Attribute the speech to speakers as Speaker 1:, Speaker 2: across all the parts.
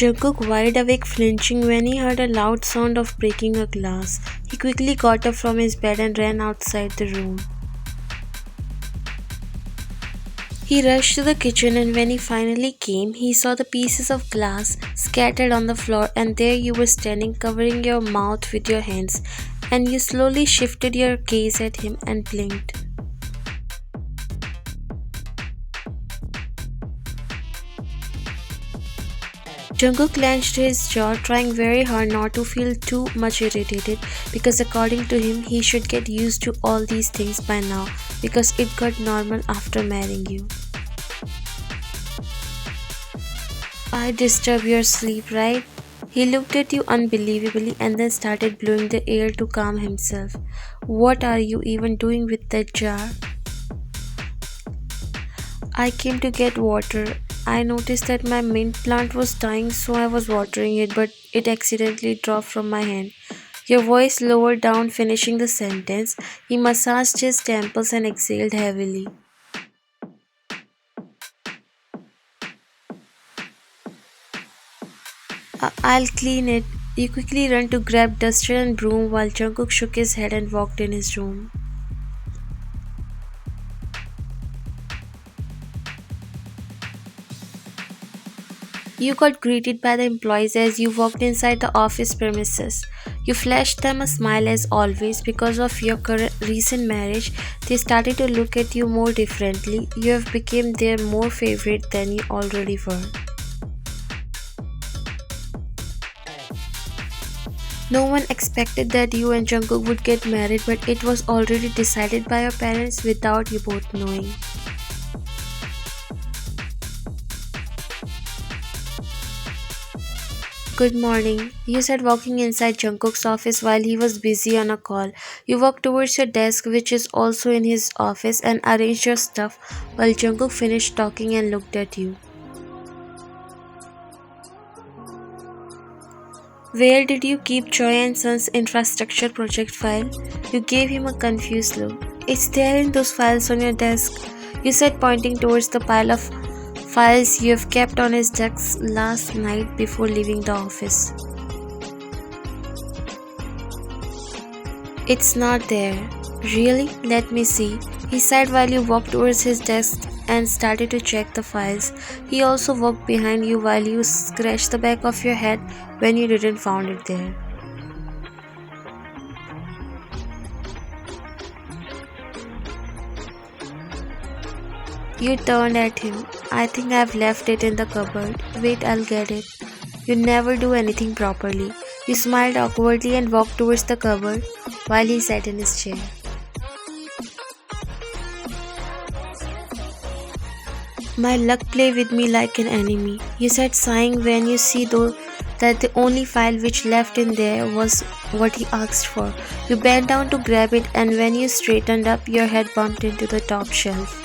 Speaker 1: Jungkook wide awake, flinching when he heard a loud sound of breaking a glass. He quickly got up from his bed and ran outside the room. He rushed to the kitchen, and when he finally came, he saw the pieces of glass scattered on the floor, and there you were standing, covering your mouth with your hands, and you slowly shifted your gaze at him and blinked. Jungkook clenched his jaw, trying very hard not to feel too much irritated because according to him, he should get used to all these things by now because it got normal after marrying you. I disturb your sleep, right? He looked at you unbelievably and then started blowing the air to calm himself. What are you even doing with that jar? I came to get water. I noticed that my mint plant was dying, so I was watering it, but it accidentally dropped from my hand. Your voice lowered down, finishing the sentence. He massaged his temples and exhaled heavily. I'll clean it. You quickly ran to grab duster and broom while Jungkook shook his head and walked in his room. You got greeted by the employees as you walked inside the office premises. You flashed them a smile as always because of your recent marriage. They started to look at you more differently. You have become their more favorite than you already were. No one expected that you and Jungkook would get married, but it was already decided by your parents without you both knowing. Good morning, you said, walking inside Jungkook's office while he was busy on a call. You walked towards your desk, which is also in his office, and arranged your stuff while Jungkook finished talking and looked at you. Where did you keep Choi and Son's infrastructure project file? You gave him a confused look. It's there in those files on your desk, you said, pointing towards the pile of files you have kept on his desk last night before leaving the office. It's not there. Really? Let me see. He said while you walked towards his desk and started to check the files. He also walked behind you while you scratched the back of your head when you didn't find it there. You turned at him. I think I've left it in the cupboard. Wait, I'll get it. You never do anything properly. You smiled awkwardly and walked towards the cupboard while he sat in his chair. My luck play with me like an enemy, you said, sighing when you see that the only file which left in there was what he asked for. You bent down to grab it, and when you straightened up, your head bumped into the top shelf.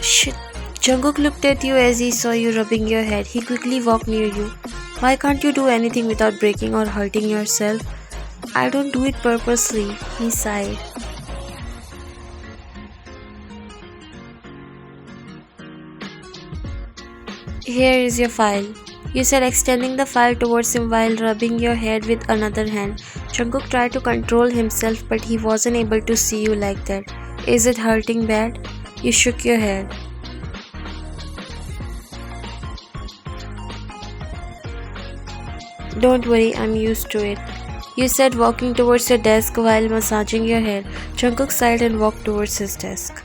Speaker 1: Shit. Jungkook looked at you as he saw you rubbing your head. He quickly walked near you. Why can't you do anything without breaking or hurting yourself? I don't do it purposely, he sighed. Here is your file, you said, extending the file towards him while rubbing your head with another hand. Jungkook tried to control himself, but he wasn't able to see you like that. Is it hurting bad? You shook your head. Don't worry, I'm used to it, you said, walking towards your desk while massaging your head. Jungkook sighed and walked towards his desk.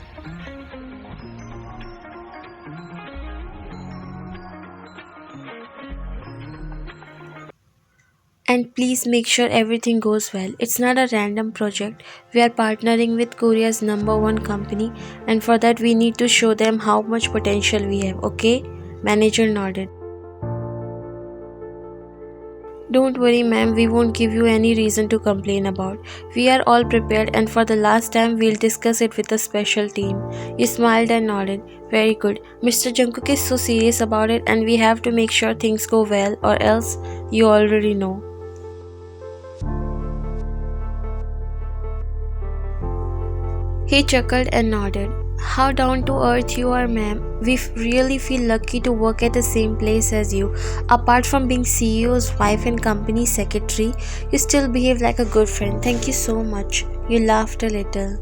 Speaker 1: And please make sure everything goes well. It's not a random project. We are partnering with Korea's number one company, and for that, we need to show them how much potential we have, okay? Manager nodded. Don't worry, ma'am, we won't give you any reason to complain about. We are all prepared, and for the last time, we'll discuss it with a special team. You smiled and nodded. Very good. Mr. Jungkook is so serious about it, and we have to make sure things go well, or else you already know. He chuckled and nodded. How down to earth you are, ma'am. We really feel lucky to work at the same place as you. Apart from being CEO's wife and company secretary, you still behave like a good friend. Thank you so much. You laughed a little.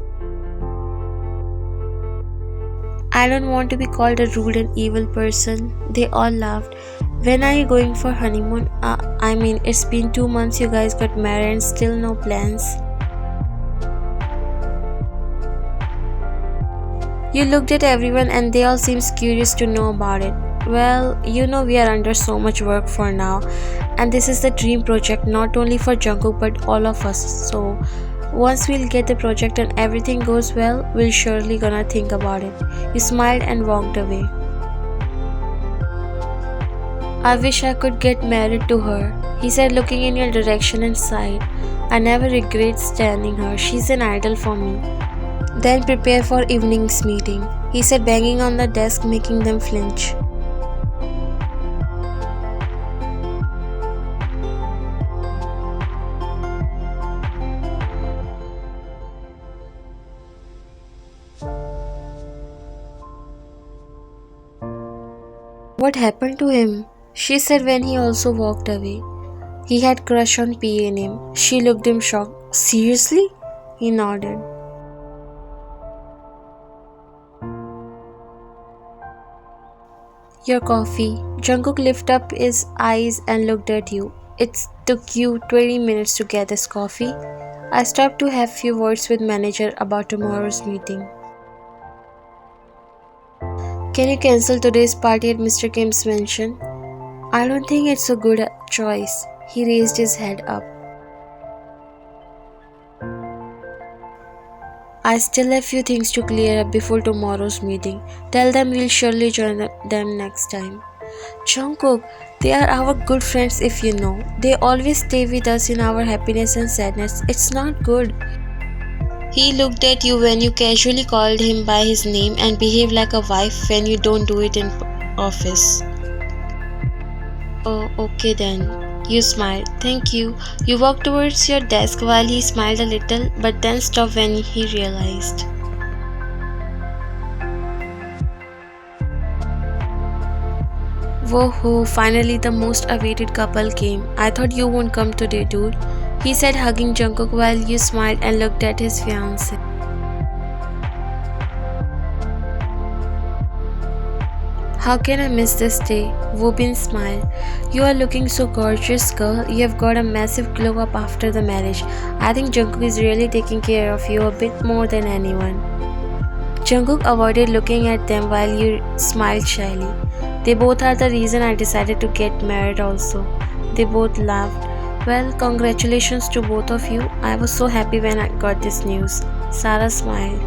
Speaker 1: I don't want to be called a rude and evil person. They all laughed. When are you going for honeymoon? It's been 2 months you guys got married and still no plans. You looked at everyone and they all seemed curious to know about it. Well, we are under so much work for now, and this is the dream project not only for Jungkook but all of us. So, once we'll get the project and everything goes well, we'll surely gonna think about it. You smiled and walked away. I wish I could get married to her, he said, looking in your direction and sighed. I never regret standing her. She's an idol for me. Then prepare for evening's meeting, he said, banging on the desk, making them flinch. What happened to him? She said when he also walked away. He had crush on PA name. She looked him shocked. Seriously? He nodded. Your coffee. Jungkook lifted up his eyes and looked at you. It took you 20 minutes to get this coffee. I stopped to have few words with manager about tomorrow's meeting. Can you cancel today's party at Mr. Kim's mansion? I don't think it's a good choice. He raised his head up. I still have few things to clear up before tomorrow's meeting. Tell them we'll surely join them next time. Jungkook, they are our good friends if you know. They always stay with us in our happiness and sadness. It's not good. He looked at you when you casually called him by his name and behaved like a wife when you don't do it in office. Oh, okay then. You smiled. Thank you. You walked towards your desk while he smiled a little but then stopped when he realized. Woohoo, finally the most awaited couple came. I thought you won't come today, dude. He said, hugging Jungkook while you smiled and looked at his fiancée. How can I miss this day? Woobin smiled. You are looking so gorgeous, girl. You have got a massive glow up after the marriage. I think Jungkook is really taking care of you a bit more than anyone. Jungkook avoided looking at them while you smiled shyly. They both are the reason I decided to get married also. They both laughed. Well, congratulations to both of you. I was so happy when I got this news. Sarah smiled.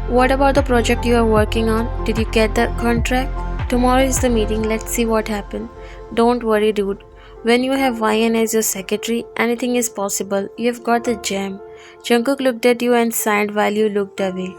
Speaker 1: What about the project you are working on? Did you get the contract? Tomorrow is the meeting. Let's see what happened. Don't worry, dude. When you have YN as your secretary, anything is possible. You have got the gem. Jungkook looked at you and sighed while you looked away.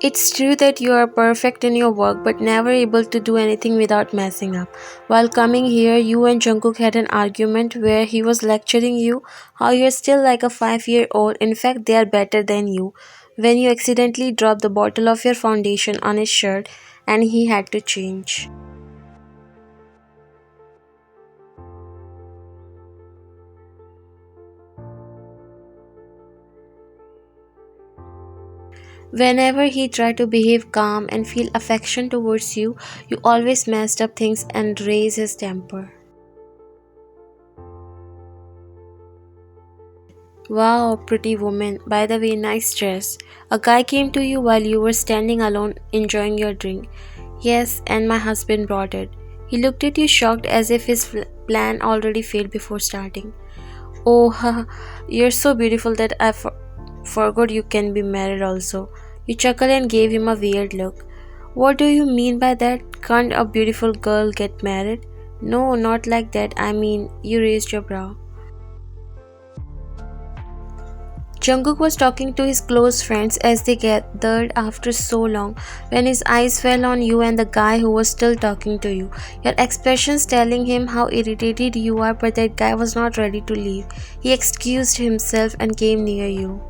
Speaker 1: It's true that you are perfect in your work but never able to do anything without messing up. While coming here, you and Jungkook had an argument where he was lecturing you how you're still like a 5-year-old. In fact, they are better than you. When you accidentally dropped the bottle of your foundation on his shirt and he had to change. Whenever he tried to behave calm and feel affection towards you, you always messed up things and raised his temper. Wow, pretty woman. By the way, nice dress. A guy came to you while you were standing alone enjoying your drink. Yes, and my husband brought it. He looked at you shocked as if his plan already failed before starting. Oh, haha, you're so beautiful that I forgot you can be married also. You chuckled and gave him a weird look. What do you mean by that? Can't a beautiful girl get married? No, not like that. I mean, you raised your brow. Jungkook was talking to his close friends as they gathered after so long when his eyes fell on you and the guy who was still talking to you. Your expressions telling him how irritated you are, but that guy was not ready to leave. He excused himself and came near you.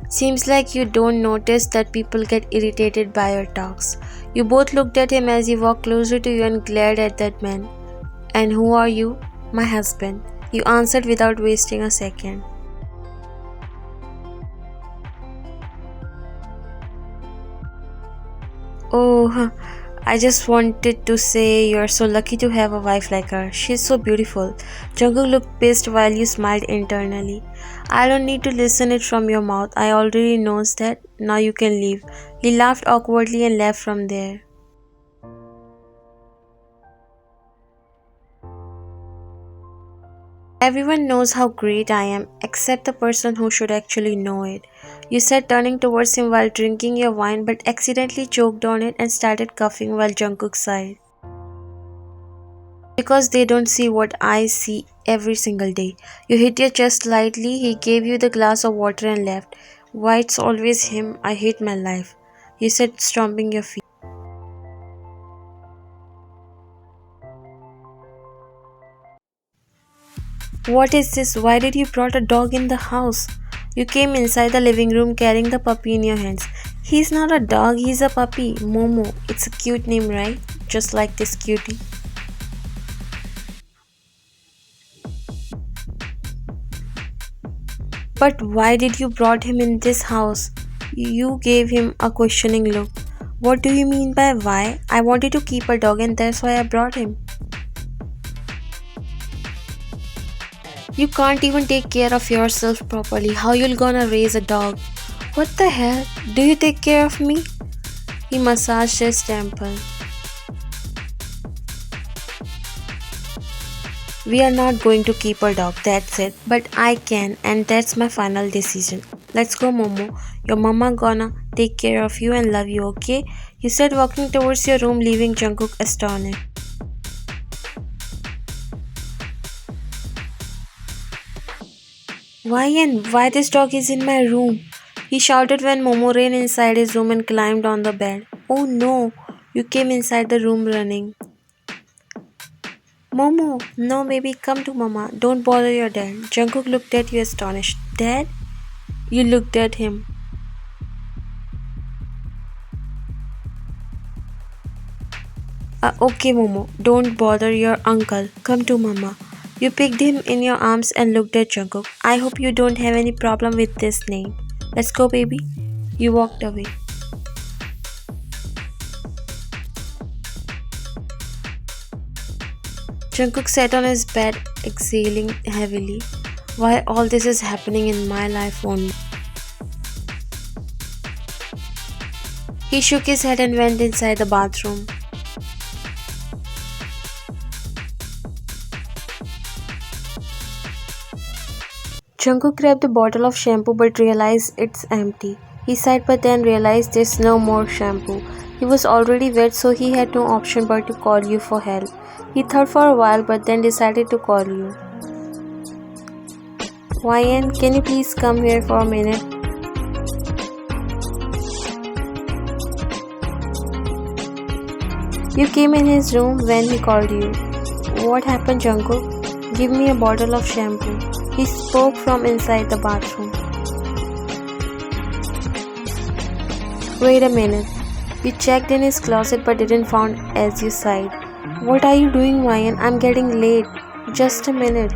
Speaker 1: Seems like you don't notice that people get irritated by your talks. You both looked at him as he walked closer to you and glared at that man. And who are you? My husband. You answered without wasting a second. Oh, huh. I just wanted to say you're so lucky to have a wife like her. She's so beautiful. Jungkook looked pissed while you smiled internally. I don't need to listen it from your mouth. I already knows that. Now you can leave. He laughed awkwardly and left from there. Everyone knows how great I am, except the person who should actually know it. You said, turning towards him while drinking your wine, but accidentally choked on it and started coughing while Jungkook sighed. Because they don't see what I see every single day. You hit your chest lightly, he gave you the glass of water and left. Why it's always him, I hate my life. You said, stomping your feet. What is this? Why did you brought a dog in the house? You came inside the living room carrying the puppy in your hands. He's not a dog, he's a puppy. Momo. It's a cute name, right? Just like this cutie. But why did you brought him in this house? You gave him a questioning look. What do you mean by why? I wanted to keep a dog and that's why I brought him. You can't even take care of yourself properly. How you gonna raise a dog? What the hell? Do you take care of me? He massaged his temple. We are not going to keep a dog, that's it. But I can, and that's my final decision. Let's go, Momo. Your mama gonna take care of you and love you, okay? You said, walking towards your room, leaving Jungkook astonished. Why and why this dog is in my room? He shouted when Momo ran inside his room and climbed on the bed. Oh no, you came inside the room running. Momo, no baby, come to mama. Don't bother your dad. Jungkook looked at you astonished. Dad? You looked at him. Okay, Momo, don't bother your uncle. Come to mama. You picked him in your arms and looked at Jungkook. I hope you don't have any problem with this name. Let's go, baby. You walked away. Jungkook sat on his bed, exhaling heavily. Why all this is happening in my life only? He shook his head and went inside the bathroom. Jungkook grabbed a bottle of shampoo but realized it's empty. He sighed but then realized there's no more shampoo. He was already wet so he had no option but to call you for help. He thought for a while but then decided to call you. Ryan, can you please come here for a minute? You came in his room when he called you. What happened, Jungkook? Give me a bottle of shampoo. He spoke from inside the bathroom. Wait a minute. You checked in his closet but didn't find as you said. What are you doing, Ryan? I'm getting late. Just a minute.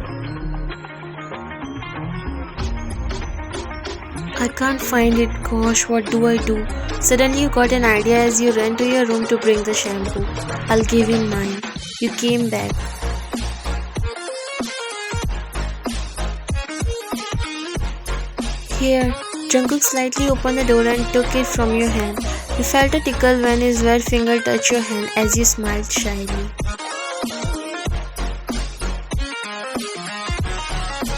Speaker 1: I can't find it. Gosh, what do I do? Suddenly you got an idea as you ran to your room to bring the shampoo. I'll give him mine. You came back. Here, Jungkook slightly opened the door and took it from your hand. You felt a tickle when his wet finger touched your hand as you smiled shyly.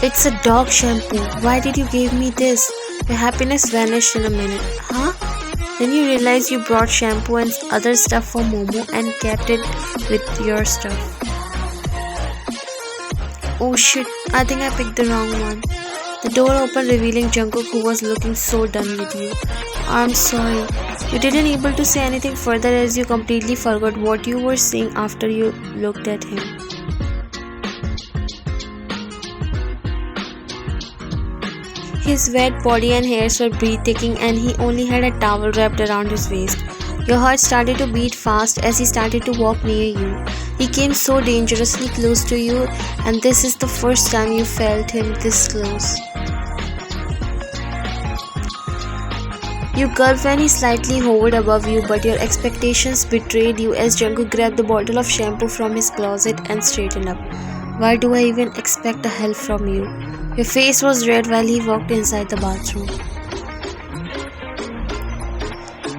Speaker 1: It's a dog shampoo. Why did you give me this? Your happiness vanished in a minute. Huh? Then you realized you brought shampoo and other stuff for Momo and kept it with your stuff. Oh shit, I think I picked the wrong one. The door opened revealing Jungkook who was looking so done with you. I'm sorry. You didn't able to say anything further as you completely forgot what you were saying after you looked at him. His wet body and hairs were breathtaking and he only had a towel wrapped around his waist. Your heart started to beat fast as he started to walk near you. He came so dangerously close to you, and this is the first time you felt him this close. You gulped when he slightly hovered above you, but your expectations betrayed you as Jungkook grabbed the bottle of shampoo from his closet and straightened up. Why do I even expect a help from you? Your face was red while he walked inside the bathroom.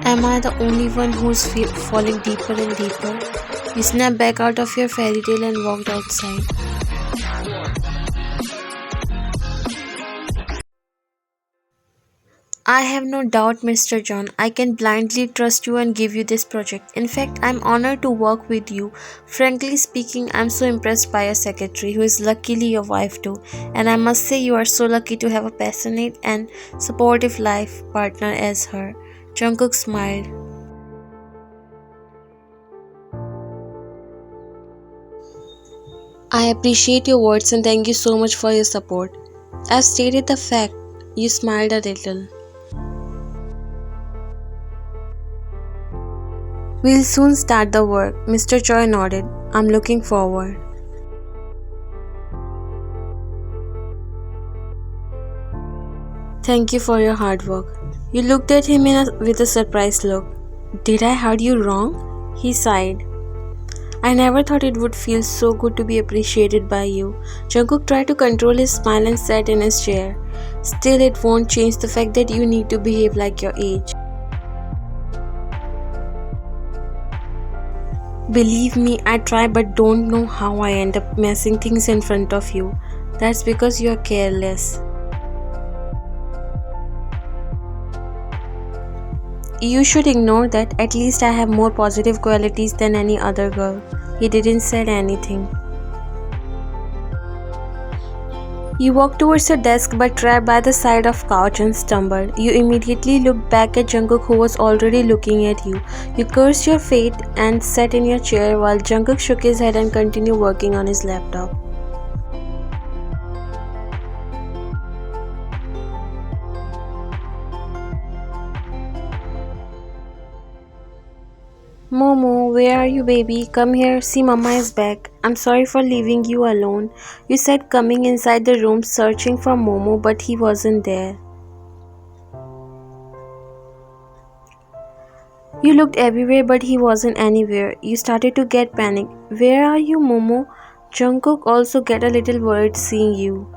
Speaker 1: Am I the only one who's falling deeper and deeper? You snapped back out of your fairy tale and walked outside. I have no doubt, Mr. John. I can blindly trust you and give you this project. In fact, I'm honored to work with you. Frankly speaking, I'm so impressed by your secretary, who is luckily your wife too. And I must say, you are so lucky to have a passionate and supportive life partner as her. Jungkook smiled. I appreciate your words and thank you so much for your support. I've stated the fact. You smiled a little. We'll soon start the work. Mr. Choi nodded. I'm looking forward. Thank you for your hard work. You looked at him with a surprised look. Did I heard you wrong? He sighed. I never thought it would feel so good to be appreciated by you. Jungkook tried to control his smile and sat in his chair. Still, it won't change the fact that you need to behave like your age. Believe me, I try but don't know how I end up messing things in front of you. That's because you're careless. You should ignore that. At least I have more positive qualities than any other girl. He didn't say anything. You walked towards your desk but tripped by the side of couch and stumbled. You immediately looked back at Jungkook who was already looking at you. You cursed your fate and sat in your chair while Jungkook shook his head and continued working on his laptop. Momo, where are you, baby? Come here, see Mama is back. I'm sorry for leaving you alone. You said coming inside the room searching for Momo, but he wasn't there. You looked everywhere, but he wasn't anywhere. You started to get panicked. Where are you, Momo? Jungkook also get a little worried seeing you.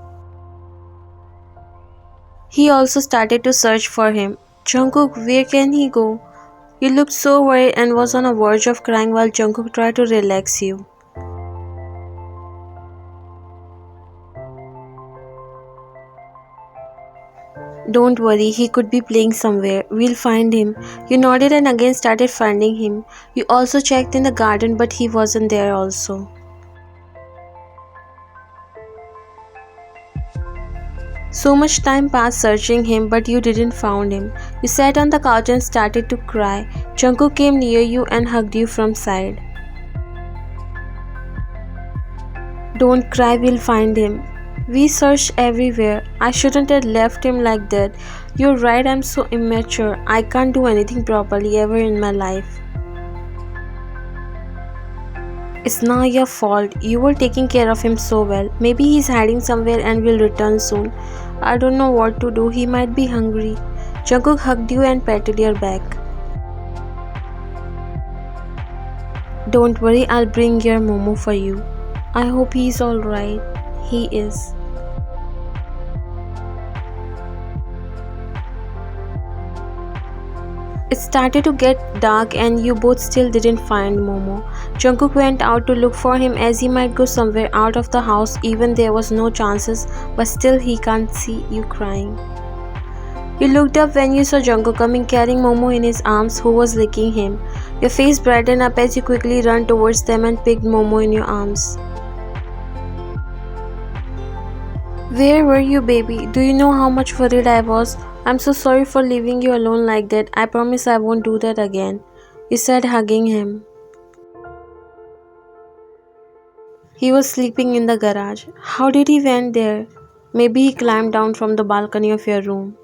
Speaker 1: He also started to search for him. Jungkook, where can he go? You looked so worried and was on a verge of crying while Jungkook tried to relax you. Don't worry, he could be playing somewhere. We'll find him. You nodded and again started finding him. You also checked in the garden but he wasn't there also. So much time passed searching him but you didn't find him. You sat on the couch and started to cry. Jungkook came near you and hugged you from side. Don't cry, we'll find him. We searched everywhere. I shouldn't have left him like that. You're right, I'm so immature. I can't do anything properly ever in my life. It's not your fault. You were taking care of him so well. Maybe he's hiding somewhere and will return soon. I don't know what to do. He might be hungry. Jungkook hugged you and patted your back. Don't worry, I'll bring your Momo for you. I hope he's alright. He is. It started to get dark and you both still didn't find Momo. Jungkook went out to look for him as he might go somewhere out of the house even there was no chances, but still he can't see you crying. You looked up when you saw Jungkook coming carrying Momo in his arms who was licking him. Your face brightened up as you quickly ran towards them and picked Momo in your arms. Where were you, baby? Do you know how much worried I was? I'm so sorry for leaving you alone like that. I promise I won't do that again. You said, hugging him. He was sleeping in the garage. How did he went there? Maybe he climbed down from the balcony of your room.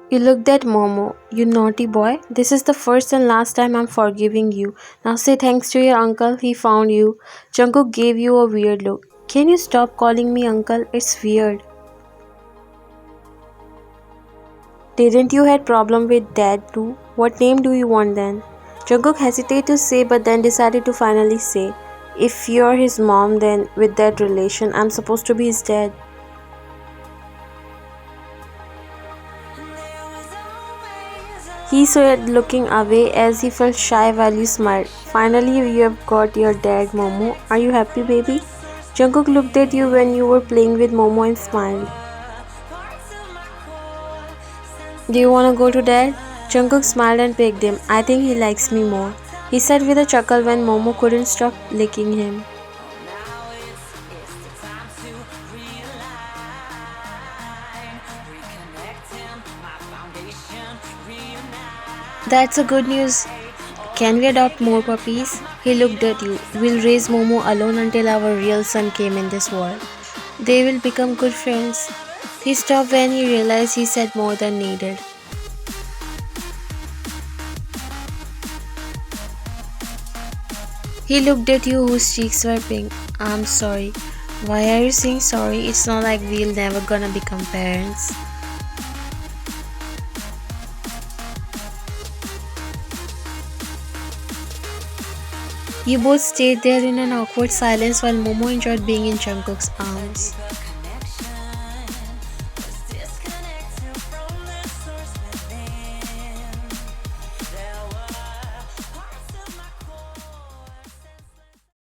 Speaker 1: You looked at Momo. You naughty boy. This is the first and last time I'm forgiving you. Now say thanks to your uncle. He found you. Jungkook gave you a weird look. Can you stop calling me uncle? It's weird. Didn't you had problem with dad too? What name do you want then? Jungkook hesitated to say but then decided to finally say, if you're his mom then with that relation I'm supposed to be his dad. He said looking away as he felt shy while you smiled. Finally you have got your dad, Momo. Are you happy, baby? Jungkook looked at you when you were playing with Momo and smiled. Do you wanna go to dad? Jungkook smiled and picked him. I think he likes me more, he said with a chuckle when Momo couldn't stop licking him. That's a good news. Can we adopt more puppies? He looked at you. We'll raise Momo alone until our real son came in this world. They will become good friends. He stopped when he realized he said more than needed. He looked at you whose cheeks were pink. I'm sorry. Why are you saying sorry? It's not like we'll never gonna become parents. You both stayed there in an awkward silence while Momo enjoyed being in Jungkook's arms.